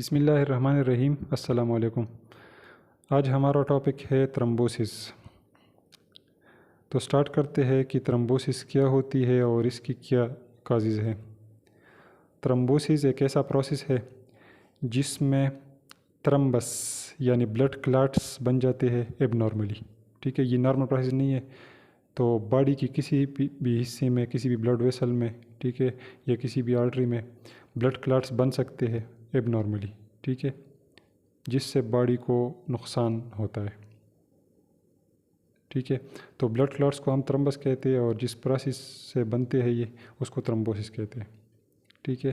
बिस्मिल्लाहिर्रहमानिर्रहीम। अस्सलाम वालेकुम। आज हमारा टॉपिक है थ्रोम्बोसिस। तो स्टार्ट करते हैं कि थ्रोम्बोसिस क्या होती है और इसकी क्या काजेज़ है। थ्रोम्बोसिस एक ऐसा प्रोसेस है जिसमें थ्रम्बस यानी ब्लड क्लॉट्स बन जाते हैं एबनॉर्मली। ठीक है, ये नॉर्मल प्रोसेस नहीं है। तो बॉडी की किसी भी हिस्से में, किसी भी ब्लड वेसल में, ठीक है, या किसी भी आर्टरी में ब्लड क्लॉट्स बन सकते हैं एबनॉर्मली। ठीक है, जिससे बॉडी को नुकसान होता है। ठीक है, तो ब्लड क्लॉट्स को हम थ्रम्बस कहते हैं और जिस प्रोसेस से बनते हैं ये, उसको थ्रोम्बोसिस कहते हैं। ठीक है,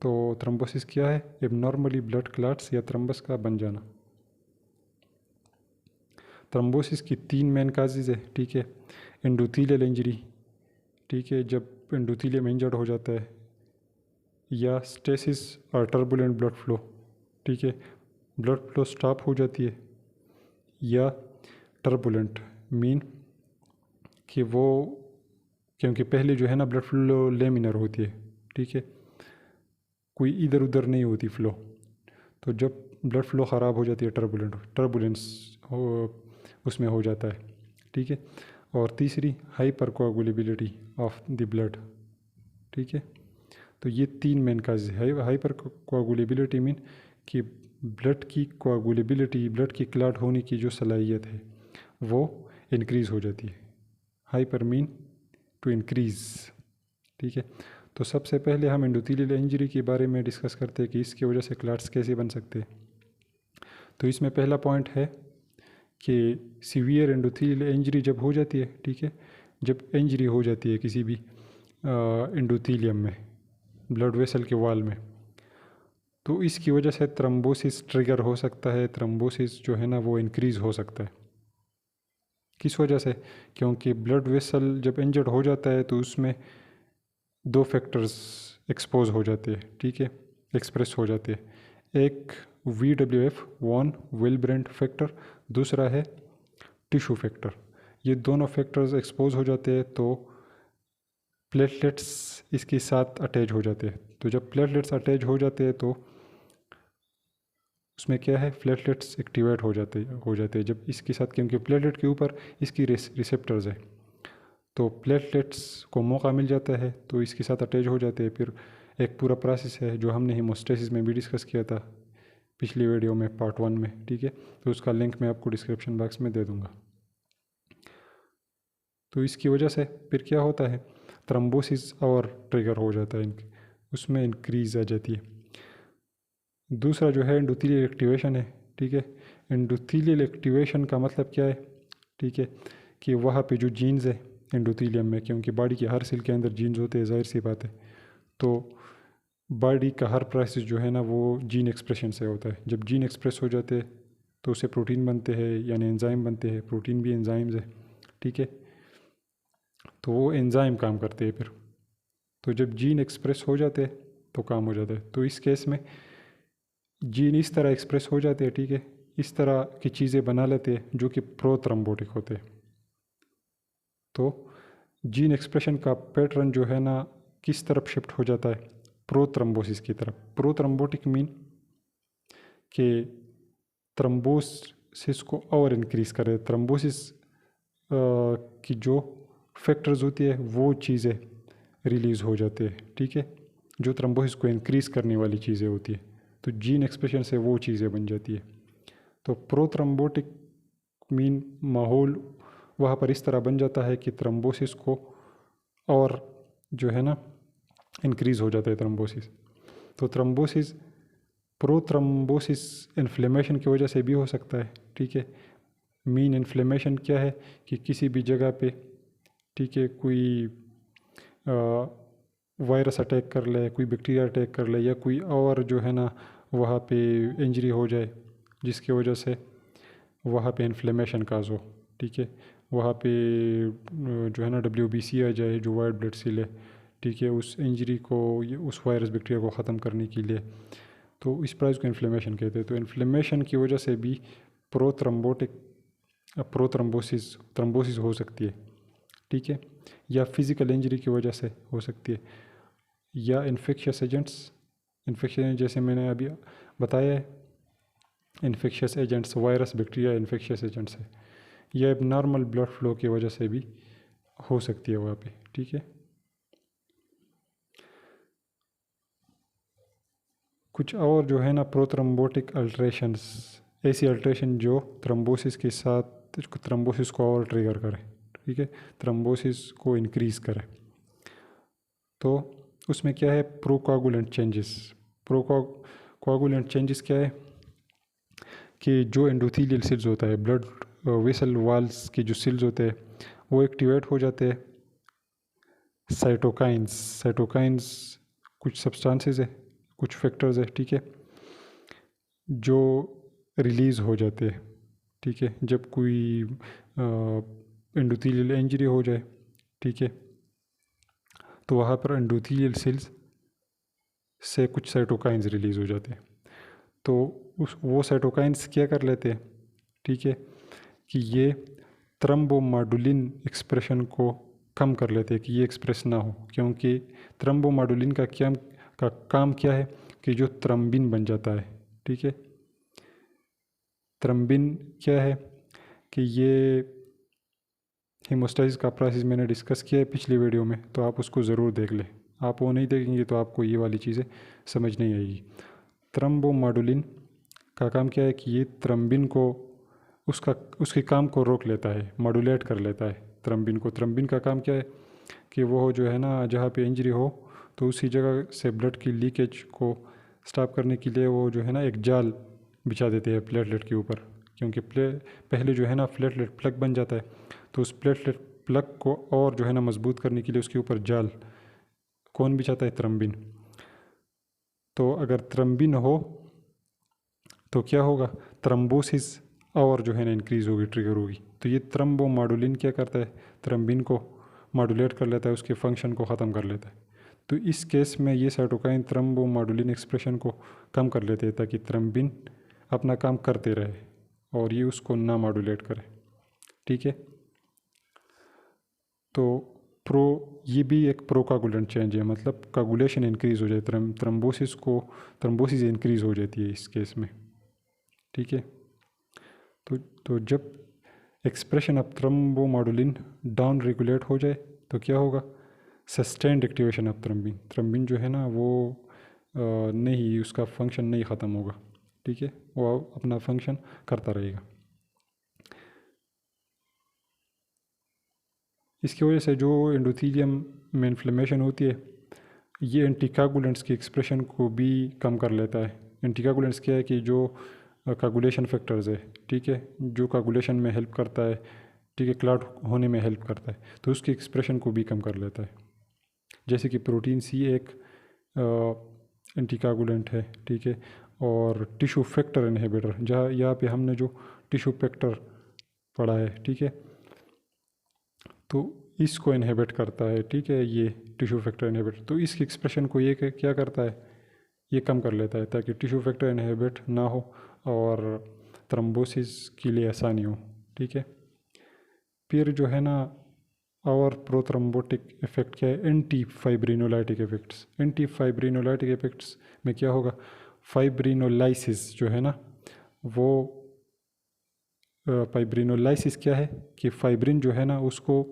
तो थ्रोम्बोसिस क्या है? एबनॉर्मली ब्लड क्लॉट्स या थ्रम्बस का बन जाना। थ्रोम्बोसिस की 3 मेन काजेज़ है। ठीक है, एंडोथेलियल इंजरी, ठीक है, जब एंडोथेलियम इंजर्ड हो जाता है, या स्टेसिस और टर्बुलेंट ब्लड फ्लो, ठीक है, ब्लड फ्लो स्टॉप हो जाती है, या टर्बुलेंट मीन कि वो, क्योंकि पहले जो है ना ब्लड फ्लो लेमिनर होती है। ठीक है, कोई इधर उधर नहीं होती फ्लो। तो जब ब्लड फ्लो ख़राब हो जाती है, टर्बुलेंस हो, उसमें हो जाता है। ठीक है, और तीसरी हाइपर कोआगुलेबिलिटी ऑफ द ब्लड। ठीक है, तो ये 3 मेन काज है। हाइपर कोआगुलेबिलिटी मीन कि ब्लड की कोआगुलेबिलिटी, ब्लड की क्लॉट होने की जो सलाहियत है वो इंक्रीज़ हो जाती है। Hyper mean to increase. ठीक है, तो सबसे पहले हम एंडोथेलियल इंजरी के बारे में डिस्कस करते हैं कि इसकी वजह से क्लॉट्स कैसे बन सकते हैं। तो इसमें पहला पॉइंट है कि सीवियर एंडोथेलियल इंजरी जब हो जाती है, ठीक है, जब इंजरी हो जाती है किसी भी एंडोथेलियम में, ब्लड वेसल के वॉल में, तो इसकी वजह से थ्रोम्बोसिस ट्रिगर हो सकता है। थ्रोम्बोसिस जो है ना वो इंक्रीज़ हो सकता है। किस वजह से? क्योंकि ब्लड वेसल जब इंजर्ड हो जाता है तो उसमें 2 फैक्टर्स एक्सपोज हो जाते हैं। ठीक है, एक्सप्रेस हो जाते हैं। एक VWF वॉन विल्ब्रेंट फैक्टर, दूसरा है टिश्यू फैक्टर। ये दोनों फैक्टर्स एक्सपोज हो जाते हैं तो प्लेटलेट्स इसके साथ अटैच हो जाते हैं। तो जब प्लेटलेट्स अटैच हो जाते हैं तो उसमें क्या है, प्लेटलेट्स एक्टिवेट हो जाते हैं जब इसके साथ, क्योंकि प्लेटलेट के ऊपर इसकी रिसेप्टर्स है, तो प्लेटलेट्स को मौका मिल जाता है तो इसके साथ अटैच हो जाते हैं। फिर एक पूरा प्रोसेस है जो हमने हीमोस्टेसिस में भी डिस्कस किया था पिछली वीडियो में, पार्ट 1 में। ठीक है, तो उसका लिंक मैं आपको डिस्क्रिप्शन बॉक्स में दे दूँगा। तो इसकी वजह से फिर क्या होता है, थ्रोम्बोसिस और ट्रिगर हो जाता है, उसमें इंक्रीज़ आ जाती है। दूसरा जो है एंडोथेलियल एक्टिवेशन है। ठीक है, एंडोथेलियल एक्टिवेशन का मतलब क्या है? ठीक है, कि वहाँ पे जो जीन्स है एंडोथेलियम में, क्योंकि बॉडी के हर सेल के अंदर जीन्स होते हैं, जाहिर सी बात है, तो बॉडी का हर प्रोसेस जो है ना वो जीन एक्सप्रेशन से होता है। जब जीन एक्सप्रेस हो जाते हैं तो उससे प्रोटीन बनते हैं, यानी एंजाइम बनते हैं। प्रोटीन भी एंजाइम्स है। ठीक है, तो वो एंजाइम काम करते हैं फिर। तो जब जीन एक्सप्रेस हो जाते हैं तो काम हो जाता है। तो इस केस में जीन इस तरह एक्सप्रेस हो जाते हैं, ठीक है, इस तरह की चीज़ें बना लेते हैं जो कि प्रोथ्रोम्बोटिक होते हैं। तो जीन एक्सप्रेशन का पैटर्न जो है ना किस तरफ शिफ्ट हो जाता है? प्रोथ्रोम्बोसिस की तरफ। प्रोथ्रोम्बोटिक मीन कि थ्रोम्बोसिस को और इंक्रीज़ करे। थ्रोम्बोसिस की जो फैक्टर्स होती है वो चीज़ें रिलीज़ हो जाते हैं। ठीक है, जो थ्रोम्बोसिस को इंक्रीज़ करने वाली चीज़ें होती है, तो जीन एक्सप्रेशन से वो चीज़ें बन जाती है। तो प्रोथ्रोम्बोटिक मीन माहौल वहाँ पर इस तरह बन जाता है कि थ्रोम्बोसिस को और जो है ना इंक्रीज़ हो जाता है थ्रोम्बोसिस। तो थ्रोम्बोसिस, प्रोथ्रोम्बोसिस इन्फ्लेमेशन की वजह से भी हो सकता है। ठीक है, मीन इन्फ्लेमेशन क्या है कि किसी भी जगह पे, ठीक है, कोई वायरस अटैक कर ले, कोई बैक्टीरिया अटैक कर ले, या कोई और जो है ना वहाँ पे इंजरी हो जाए जिसकी वजह से वहाँ पे इन्फ्लेमेशन काज हो। ठीक है, वहाँ पे जो है ना WBC आ जाए, जो वाइट ब्लड सेल है, ठीक है, उस इंजरी को, उस वायरस बैक्टीरिया को ख़त्म करने के लिए, तो इस प्राइस को इन्फ्लेमेशन कहते हैं। तो इन्फ्लेमेशन की वजह से भी थ्रोम्बोसिस हो सकती है। ठीक है, या फिज़िकल इंजरी की वजह से हो सकती है, या इन्फेक्शियस एजेंट्स इन्फेक्शन जैसे मैंने अभी बताया है, infectious agents, virus, bacteria infectious agents है। यह अब नॉर्मल ब्लड फ्लो की वजह से भी हो सकती है वहाँ पे, ठीक है। कुछ और जो है ना प्रोथ्रम्बोटिक अल्ट्रेशंस, ऐसी अल्ट्रेशन जो थ्रम्बोसिस के साथ थ्रम्बोसिस को और ट्रिगर करे, ठीक है, थ्रम्बोसिस को इंक्रीज़ करे। तो उसमें क्या है, प्रोकोगुलेंट चेंजेस। प्रोकोगुलेंट चेंजेस क्या है कि जो एंडोथेलियल सेल्स होता है, ब्लड वेसल वाल्स के जो सेल्स होते हैं वो एक्टिवेट हो जाते हैं। साइटोकाइंस कुछ सब्सटेंसेस है, कुछ फैक्टर्स है, ठीक है, जो रिलीज़ हो जाते हैं, ठीक है, जब कोई एंडोथेलियल इंजरी हो जाए, ठीक है, तो वहाँ पर एंडोथेलियल सेल्स से कुछ साइटोकाइंस रिलीज़ हो जाते हैं। तो वो साइटोकाइंस क्या कर लेते हैं, ठीक है, कि ये थ्रम्बोमाडुलिन एक्सप्रेशन को कम कर लेते हैं कि ये एक्सप्रेस ना हो, क्योंकि थ्रम्बोमाडुलिन का काम क्या है कि जो थ्रम्बिन बन जाता है, ठीक है। थ्रम्बिन क्या है कि ये हेमोस्टेसिस का प्रोसेस मैंने डिस्कस किया है पिछली वीडियो में, तो आप उसको ज़रूर देख लें। आप वो नहीं देखेंगे तो आपको ये वाली चीज़ें समझ नहीं आएगी। थ्रम्बोमाडुलिन का काम क्या है कि ये थ्रम्बिन को उसके काम को रोक लेता है, मॉड्यूलेट कर लेता है थ्रम्बिन को। थ्रम्बिन का काम क्या है कि वो जो है ना, जहाँ पे इंजरी हो तो उसी जगह से ब्लड की लीकेज को स्टॉप करने के लिए वो जो है ना एक जाल बिछा देते हैं प्लेटलेट के ऊपर, क्योंकि पहले जो है ना प्लेटलेट प्लग बन जाता है, तो उस प्लेटलेट प्लग को और जो है ना मजबूत करने के लिए उसके ऊपर जाल कौन बिछाता है, थ्रम्बिन। तो अगर थ्रम्बिन हो तो क्या होगा, थ्रम्बोसिस और जो है ना इंक्रीज़ होगी, ट्रिगर होगी। तो ये थ्रम्बोमाडुलिन क्या करता है, थ्रम्बिन को मॉड्यूलेट कर लेता है, उसके फंक्शन को ख़त्म कर लेता है। तो इस केस में ये साइटोकाइन थ्रम्बोमाडुलिन एक्सप्रेशन को कम कर लेते हैं ताकि थ्रम्बिन अपना काम करते रहे और ये उसको ना मॉड्यूलेट करे, ठीक है। तो ये भी एक प्रोकागुलेंट चेंज है, मतलब कागुलेशन इंक्रीज़ हो जाए, थ्रम्बोसिस इंक्रीज़ हो जाती है इस केस में, ठीक है। तो जब एक्सप्रेशन ऑफ थ्रम्बोमाडुलिन डाउन रेगुलेट हो जाए तो क्या होगा, सस्टेन्ड एक्टिवेशन ऑफ थ्रम्बिन। थ्रम्बिन जो है ना वो नहीं, उसका फंक्शन नहीं ख़त्म होगा, ठीक है, वो अपना फंक्शन करता रहेगा। इसकी वजह से जो एंडोथेलियम में इन्फ्लेमेशन होती है, ये एंटीकागुलेंट्स की एक्सप्रेशन को भी कम कर लेता है। एंटीकागुलेंट्स क्या है कि जो कागुलेशन फैक्टर्स है, ठीक है, जो कागुलेशन में हेल्प करता है, ठीक है, क्लॉट होने में हेल्प करता है, तो उसकी एक्सप्रेशन को भी कम कर लेता है। जैसे कि प्रोटीन सी एक एंटीकागुलेंट है, ठीक है, और टिश्यू फैक्टर इनहिबिटर, जहाँ यहाँ पे हमने जो टिश्यू फैक्टर पढ़ा है, ठीक है, तो इसको इनहिबिट करता है, ठीक है, ये टिश्यू फैक्टर इनहिबिटर। तो इसकी एक्सप्रेशन को ये क्या करता है, ये कम कर लेता है ताकि टिश्यू फैक्टर इनहिबिट ना हो और थ्रम्बोसिस के लिए आसानी हो, ठीक है। फिर जो है ना और प्रोथ्रम्बोटिक इफेक्ट क्या है, एंटी फाइब्रिनोलाइटिक इफेक्ट्स। एंटी फाइब्रिनोलाइटिक इफेक्ट्स में क्या होगा, फाइब्रिनोलाइसिस जो है ना वो फाइब्रिनोलाइसिस क्या है कि फाइब्रिन जो है ना उसको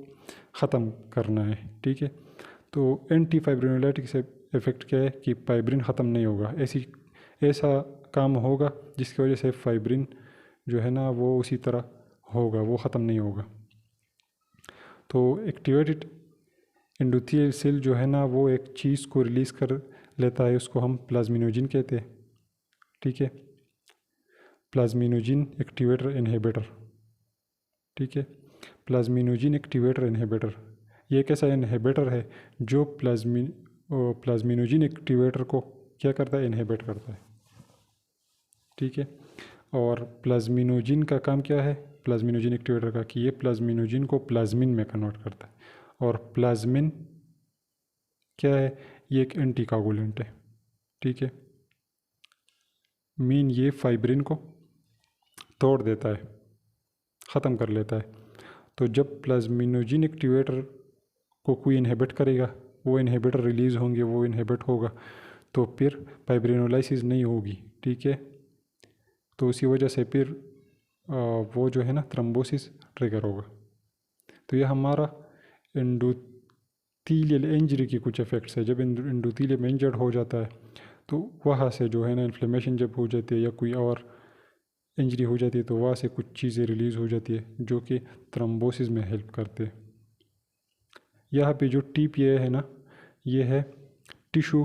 ख़त्म करना है, ठीक है। तो एंटी फाइब्रिनोलाइटिक से इफेक्ट क्या है कि फाइब्रिन ख़त्म नहीं होगा, ऐसा काम होगा जिसकी वजह से फाइब्रिन जो है ना वो उसी तरह होगा, वो ख़त्म नहीं होगा। तो एक्टिवेटेड एंडोथेलियल सेल जो है ना वो एक चीज़ को रिलीज़ कर लेता है, उसको हम प्लाज्मिनोजिन कहते हैं, ठीक है, प्लाज्मिनोजिन एक्टिवेटर इनहिबिटर, ठीक है, प्लाज्मिनोजिन एक्टिवेटर इनहिबिटर। ये एक ऐसा इनहिबिटर है जो प्लाज्मिनोजिन एक्टिवेटर को क्या करता है, इनहिबिट करता है, ठीक है। और प्लाज्मिनोजिन का काम क्या है, प्लाज्मिनोजिन एक्टिवेटर का, कि ये प्लाज्मिनोजिन को प्लाज्मिन में कन्वर्ट करता है। और प्लाज्मिन क्या है, ये एक एंटीकागुलेंट है, ठीक है। मीन ये फाइब्रिन को तोड़ देता है, ख़त्म कर लेता है। तो जब प्लाज्मिनोजिन एक्टिवेटर को कोई इनहिबिट करेगा, वो इनहिबिटर रिलीज़ होंगे, वो इनहिबिट होगा, तो फिर फाइब्रिनोलाइसिस नहीं होगी, ठीक है। तो उसी वजह से फिर वो जो है ना थ्रोम्बोसिस ट्रिगर होगा। तो ये हमारा एंडोथीलियल इंजरी की कुछ इफ़ेक्ट्स है। जब एंडोथीलियम इंजर्ड हो जाता है तो वहाँ से जो है ना इन्फ्लेमेशन जब हो जाती है या कोई और इंजरी हो जाती है तो वहाँ से कुछ चीज़ें रिलीज़ हो जाती है जो कि थ्रोम्बोसिस में हेल्प करते हैं। यहाँ पे जो TPA है ना, ये है टिश्यू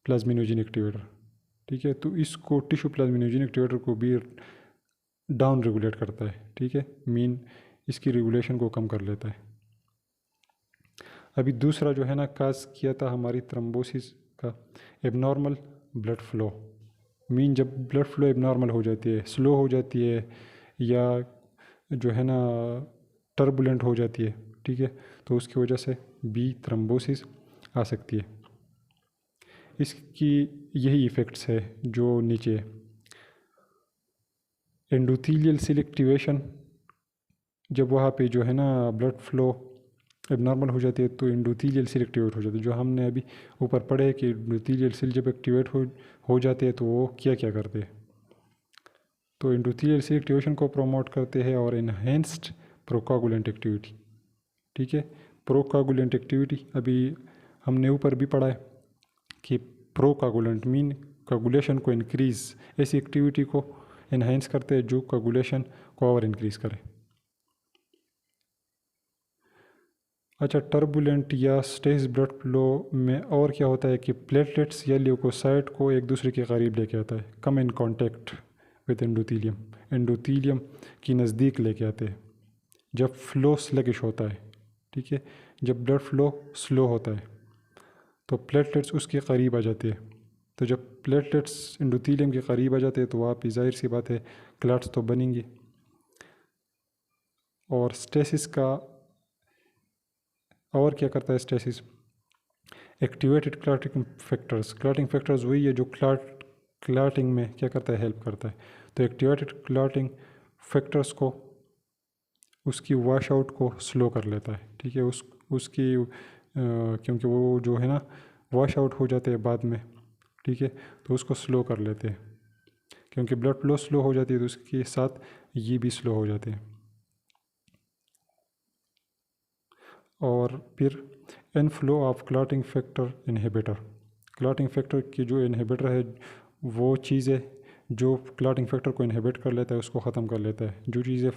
प्लाज्मिनोजेन एक्टिवेटर, ठीक है। तो इसको टिश्यू प्लाज्मिनोजेन एक्टिवेटर को भी डाउन रेगुलेट करता है, ठीक है, मीन इसकी रेगुलेशन को कम कर लेता है। अभी दूसरा जो है ना काज किया था हमारी थ्रोम्बोसिस का, एबनॉर्मल ब्लड फ्लो। मीन जब ब्लड फ्लो एबनॉर्मल हो जाती है, स्लो हो जाती है या जो है ना टर्बुलेंट हो जाती है, ठीक है, तो उसकी वजह से भी थ्रोम्बोसिस आ सकती है। इसकी यही इफ़ेक्ट्स है जो नीचे है। एंडोथीलियल सेल एक्टिवेशन, जब वहाँ पे जो है ना ब्लड फ्लो एबनॉर्मल हो जाती है तो एंडोथीलियल सेल एक्टिवेट हो जाती है। जो हमने अभी ऊपर पढ़े कि एंडोथीलियल सेल जब एक्टिवेट हो जाते हैं तो वो क्या क्या करते हैं। तो एंडोथीलियल सेल एक्टिवेशन को प्रमोट करते हैं और इनहेंस्ड प्रोकोगुलेंट एक्टिविटी, ठीक है। प्रोकोगुलेंट एक्टिविटी अभी हमने ऊपर भी पढ़ा है कि प्रोकोगुलेंट मीन कोगुलेशन को इंक्रीज़, ऐसी एक्टिविटी को इनहेंस करते हैं जो कोगुलेशन को और इंक्रीज़ करे। अच्छा, टर्बुलेंट या स्टेज ब्लड फ्लो में और क्या होता है कि प्लेटलेट्स या ल्यूकोसाइट को एक दूसरे के करीब लेके आता है, come in contact with endothelium, endothelium की नज़दीक लेके आते हैं जब फ्लो स्लगिश होता है, ठीक है। जब ब्लड फ्लो स्लो होता है तो प्लेटलेट्स उसके करीब आ जाते हैं। तो जब प्लेटलेट्स एंडोथीलियम के करीब आ जाते हैं तो वहाँ पे ज़ाहिर सी बात है क्लॉट्स तो बनेंगे। और स्टेसिस का और क्या करता है stasis, activated clotting factors. Clotting factors वही है जो क्लॉटिंग में क्या करता है, हेल्प करता है। तो एक्टिवेटेड क्लॉटिंग फैक्टर्स को उसकी वॉश आउट को स्लो कर लेता है, ठीक है। उसकी क्योंकि वो जो है ना वॉश आउट हो जाते हैं बाद में, ठीक है, तो उसको स्लो कर लेते हैं। क्योंकि ब्लड फ्लो स्लो हो जाती है तो उसके साथ ये भी स्लो हो जाते हैं। और फिर inflow of clotting factor inhibitor. Clotting factor की जो इनहिबिटर है वो चीज़ है जो क्लॉटिंग फैक्टर को इनहिबिट कर लेता है, उसको ख़त्म कर लेता है, जो चीज़ें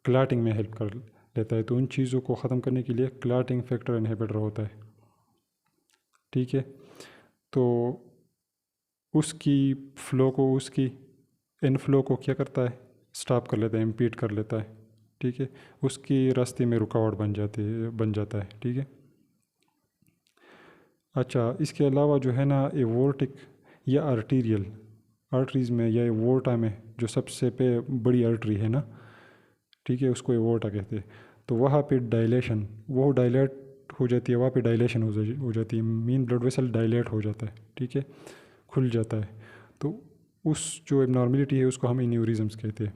क्लॉटिंग में हेल्प कर लेता है। तो उन चीज़ों को ख़त्म करने के लिए क्लॉटिंग फैक्टर इनहिबिटर होता है, ठीक है। तो उसकी फ़्लो को, उसकी इनफ्लो को क्या करता है, स्टॉप कर लेता है, इम्पीड कर लेता है, ठीक है। उसकी रास्ते में रुकावट बन जाता है, ठीक है। अच्छा, इसके अलावा जो है ना एवोर्टिक या आर्टीरियल आर्टरीज़ में या एवोर्टा में जो सबसे बड़ी आर्टरी है ना, ठीक है, उसको एवोर्टा कहते हैं। तो वहाँ पे डायलेशन, वो डायलेट हो जाती है, वहाँ पे डायलेशन हो जाती है, मीन ब्लड वेसल डायलेट हो जाता है, ठीक है, खुल जाता है। तो उस जो एबनॉर्मेलिटी है उसको हम इन्यूरिज़म्स कहते हैं।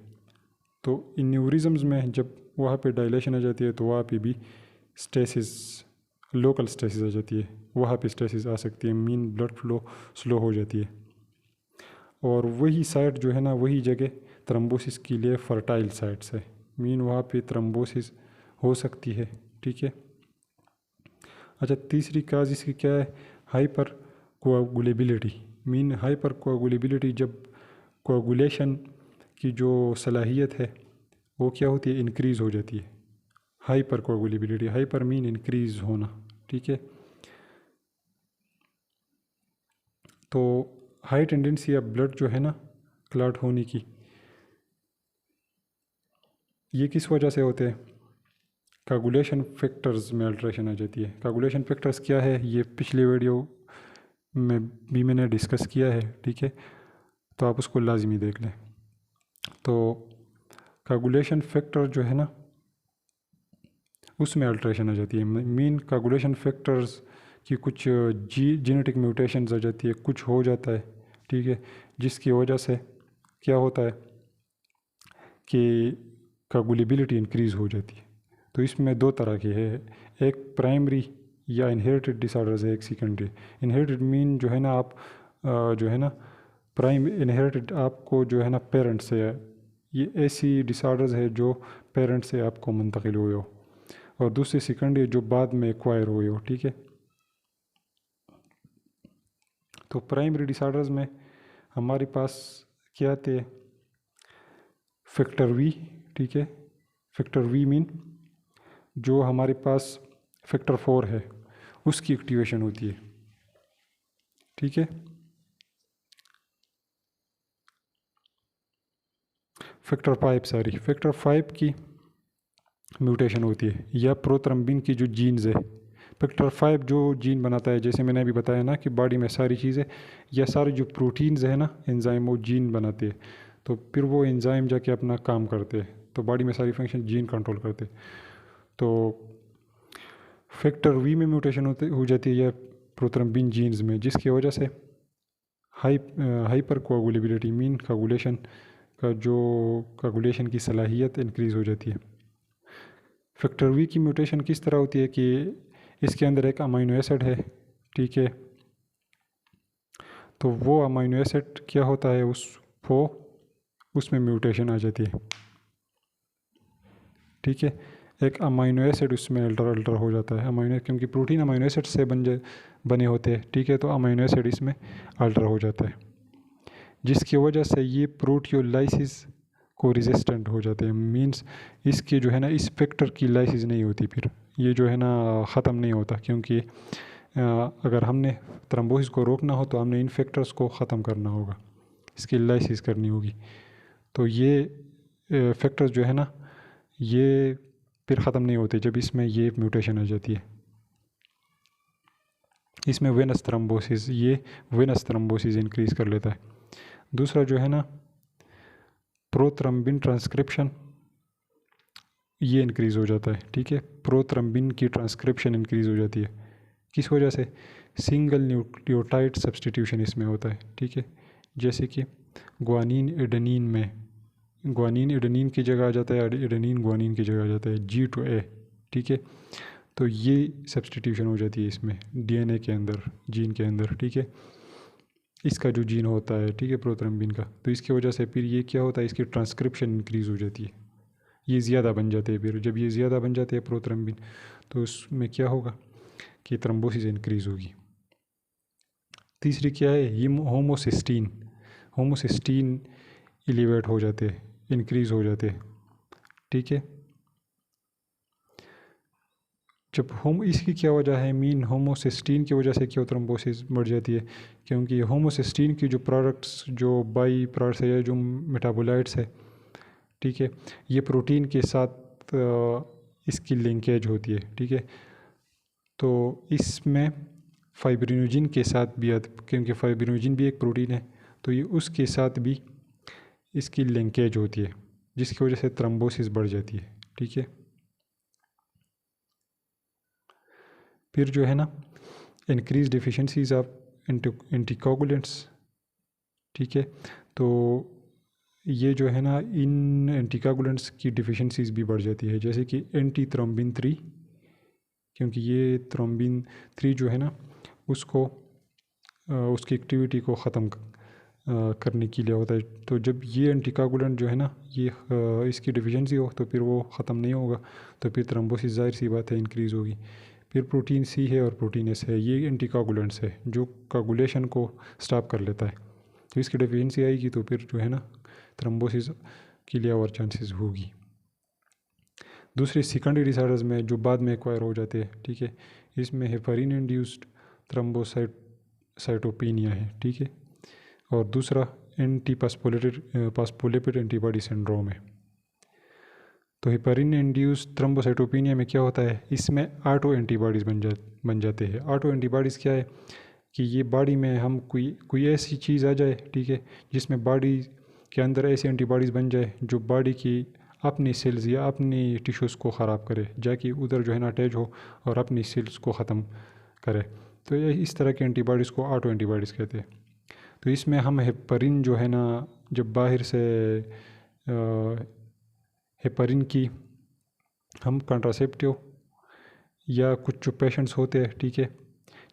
तो इन्यूरिज़म्स में जब वहाँ पे डायलेशन आ जाती है तो वहाँ पे भी स्टेसिस, लोकल स्टेसिस आ जाती है, वहाँ पे स्टेसिस आ सकती है, मीन ब्लड फ्लो स्लो हो जाती है। और वही साइट जो है ना, वही जगह थ्रोम्बोसिस के लिए फर्टाइल साइट्स है, मीन वहाँ पे थ्रोम्बोसिस हो सकती है, ठीक है। अच्छा, तीसरी काज इसकी क्या है, हाइपर कोआगुलेबिलिटी। मीन हाइपर कोआगुलेबिलिटी, जब कोआगुलेशन की जो सलाहियत है वो क्या होती है, इंक्रीज़ हो जाती है। हाइपर कोआगुलेबिलिटी, हाइपर मीन इंक्रीज़ होना, ठीक है। तो हाई टेंडेंसी या ब्लड जो है ना क्लॉट होने की, ये किस वजह से होते हैं, कोआगुलेशन फैक्टर्स में अल्ट्रेशन आ जाती है। कोआगुलेशन फैक्टर्स क्या है, ये पिछले वीडियो में भी मैंने डिस्कस किया है, ठीक है, तो आप उसको लाजमी देख लें। तो कोआगुलेशन फैक्टर जो है ना उसमें अल्ट्रेशन आ जाती है, मीन कोआगुलेशन फैक्टर्स की कुछ जेनेटिक म्यूटेशंस आ जाती है, कुछ हो जाता है, ठीक है, जिसकी वजह से क्या होता है कि कोआगुलेबिलिटी इंक्रीज़ हो जाती है। तो इसमें दो तरह की है, एक प्राइमरी या इनहेरिटेड डिसऑर्डर्स है एक सेकेंडरी। इनहेरिटेड मीन जो है ना आप जो है ना प्राइम इनहेरिटेड आपको जो है ना पेरेंट्स से है, ये ऐसी डिसऑर्डर्स है जो पेरेंट्स से आपको मुंतकिल हुए हो। और दूसरी सेकेंडरी जो बाद में एक्वायर हुए हो, ठीक है। तो प्राइमरी डिसऑर्डर्स में हमारे पास क्या आते हैं, फैक्टर वी, ठीक है। फैक्टर वी मीन जो हमारे पास फैक्टर 4 है उसकी एक्टिवेशन होती है, ठीक है। फैक्टर 5 की म्यूटेशन होती है, या प्रोथ्रम्बिन की जो जीन्स है। फैक्टर 5 जो जीन बनाता है, जैसे मैंने अभी बताया ना कि बॉडी में सारी चीज़ें या सारे जो प्रोटीन्स है ना एंजाइम, वो जीन बनाते हैं। तो फिर वो एंजाइम जाके अपना काम करते हैं, तो बॉडी में सारी फंक्शन जीन कंट्रोल करते हैं। तो फैक्टर वी में म्यूटेशन हो जाती है या प्रोथ्रम्बिन जीन्स में, जिसकी वजह से हाइपर कोagulability मीन कोagulation की सलाहियत इंक्रीज़ हो जाती है। फैक्टर वी की म्यूटेशन किस तरह होती है कि इसके अंदर एक अमाइनो एसिड है, ठीक है। तो वो अमाइनो एसिड क्या होता है, उसमें म्यूटेशन आ जाती है, ठीक है। एक अमाइनो एसिड उसमें अल्टर हो जाता है। अमाइनो, क्योंकि प्रोटीन अमाइनो एसिड से बने होते हैं, ठीक है। तो अमाइनो एसिड इसमें अल्टर हो जाता है, जिसकी वजह से ये प्रोटियोलाइसिस को रेजिस्टेंट हो जाते हैं। मींस इसकी जो है ना इस फैक्टर की लाइसिस नहीं होती, फिर ये जो है ना ख़त्म नहीं होता, क्योंकि अगर हमने थ्रोम्बोसिस को रोकना हो तो हमने इन फैक्टर्स को ख़त्म करना होगा, इसकी लाइसिस करनी होगी। तो ये फैक्टर्स जो है ना ये फिर ख़त्म नहीं होते जब इसमें ये म्यूटेशन आ जाती है। इसमें वेनस थ्रोम्बोसिस इंक्रीज़ कर लेता है। दूसरा जो है ना प्रोथ्रम्बिन ट्रांसक्रिप्शन, ये इंक्रीज़ हो जाता है, ठीक है। प्रोथ्रम्बिन की ट्रांसक्रिप्शन इंक्रीज़ हो जाती है, किस वजह से, सिंगल न्यूक्लियोटाइड सब्सटीट्यूशन इसमें होता है, ठीक है। जैसे कि ग्वानिन एडेनिन की जगह आ जाता है, एडेनिन ग्वानिन की जगह आ जाता है, G to A, ठीक है। तो ये सब्सटीट्यूशन हो जाती है इसमें DNA के अंदर, जीन के अंदर, ठीक है। इसका जो जीन होता है, ठीक है, प्रोथ्रम्बिन का, तो इसकी वजह से फिर ये क्या होता है, इसकी ट्रांसक्रिप्शन इंक्रीज़ हो जाती है, ये ज़्यादा बन जाते हैं। फिर जब ये ज़्यादा बन जाते हैं प्रोथ्रम्बिन, तो उसमें क्या होगा कि थ्रोम्बोसिस इंक्रीज़ होगी। तीसरी क्या है, होमोसिस्टीन एलिवेट हो जाते हैं, इंक्रीज़ हो जाते हैं, ठीक है। जब इसकी क्या वजह है, मीन होमोसिस्टीन की वजह से क्यों थ्रोम्बोसिस बढ़ जाती है, क्योंकि होमोसिस्टीन की जो प्रोडक्ट्स, जो बाई प्रोडक्ट्स है या जो मेटाबोलाइट्स है, ठीक है, ये प्रोटीन के साथ इसकी लिंकेज होती है, ठीक है। तो इसमें फाइब्रिनोजिन के साथ भी क्योंकि फाइब्रिनोजिन भी एक प्रोटीन है, तो ये उसके साथ भी इसकी लिंकेज होती है, जिसकी वजह से थ्रोम्बोसिस बढ़ जाती है, ठीक है। फिर जो है ना इंक्रीज डिफिशेंसीज ऑफ एंटीकोगुलेंट्स, ठीक है। तो ये जो है ना इन एंटीकोगुलेंट्स की डिफिशेंसीज भी बढ़ जाती है, जैसे कि एंटी थ्रोम्बिन 3, क्योंकि ये थ्रोम्बिन 3 जो है ना उसको उसकी एक्टिविटी को ख़त्म करने के लिए होता है। तो जब ये एंटीकोगुलेंट जो है ना ये इसकी डिफिशेंसी हो तो फिर वो ख़त्म नहीं होगा, तो फिर थ्रोम्बोसिस ज़ाहिर सी बात है इंक्रीज़ होगी। फिर प्रोटीन सी है और प्रोटीन एस है, ये एंटीकोगुलेंट्स है जो कोगुलेशन को स्टॉप कर लेता है। तो इसकी डिफिशेंसी आएगी तो फिर जो है ना थ्रोम्बोसिस के लिए और चांसेस होगी। दूसरे सेकेंडरी डिसऑर्डर्स में जो बाद में एक्वायर हो जाते हैं, ठीक है, इसमें हेपरिन इंड्यूस्ड थ्रोम्बोसाइटोपेनिया है, ठीक है। और दूसरा पास्फोलिपिड एंटीबॉडी सिंड्रोम है। तो हेपरिन इंड्यूस्ड थ्रोम्बोसाइटोपेनिया में क्या होता है, इसमें ऑटो एंटीबॉडीज़ बन जाते हैं। ऑटो एंटीबॉडीज़ क्या है कि ये बॉडी में हम कोई ऐसी चीज़ आ जाए, ठीक है, जिसमें बॉडी के अंदर ऐसी एंटीबॉडीज़ बन जाए जो बॉडी की अपनी सेल्स या अपनी टिश्यूज़ को ख़राब करे, जाके उधर जो है ना अटैच हो और अपनी सेल्स को ख़त्म करे। तो ये इस तरह की एंटीबॉडीज़ को ऑटो एंटीबॉडीज़ कहते हैं। तो इसमें हम हेपरिन जो है ना जब बाहर से हेपरिन की हम कंट्रासेप्टिव या कुछ जो पेशेंट्स होते हैं, ठीक है,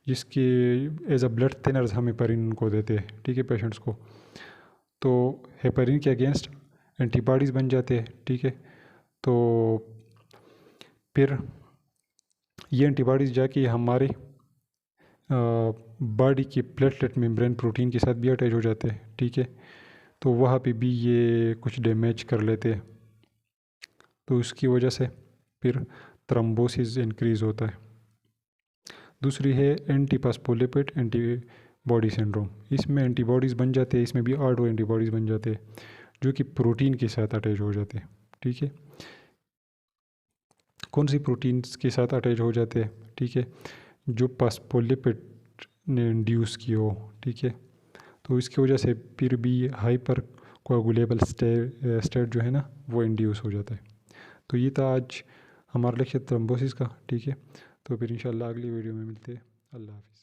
जिसके एज अ ब्लड थिनर्स हम हेपरिन को देते हैं, ठीक है, पेशेंट्स को, तो हेपरिन के अगेंस्ट एंटीबॉडीज़ बन जाते हैं, ठीक है। तो फिर ये एंटीबॉडीज़ जाके हमारे बॉडी के प्लेटलेट मेम्ब्रेन प्रोटीन के साथ भी अटैच हो जाते हैं, ठीक है। तो वहाँ पे भी ये कुछ डैमेज कर लेते हैं, तो उसकी वजह से फिर थ्रोम्बोसिस इंक्रीज़ होता है। दूसरी है एंटीफॉस्फोलिपिड एंटीबॉडी सिंड्रोम। इसमें एंटीबॉडीज़ बन जाते हैं, इसमें भी ऑटो एंटीबॉडीज़ बन जाते हैं जो कि प्रोटीन के साथ अटैच हो जाते हैं, ठीक है। कौन सी प्रोटीन्स के साथ अटैच हो जाते हैं, ठीक है, जो फॉस्फोलिपिड ने इंड्यूस की हो, ठीक है। तो इसकी वजह से फिर भी हाइपर कोagulable स्टेट जो है ना वो इंड्यूस हो जाता है। तो ये था आज हमारा लेक्चर थ्रोम्बोसिस का, ठीक है। तो फिर इंशाल्लाह अगली वीडियो में मिलते हैं। अल्लाह हाफ़िज़।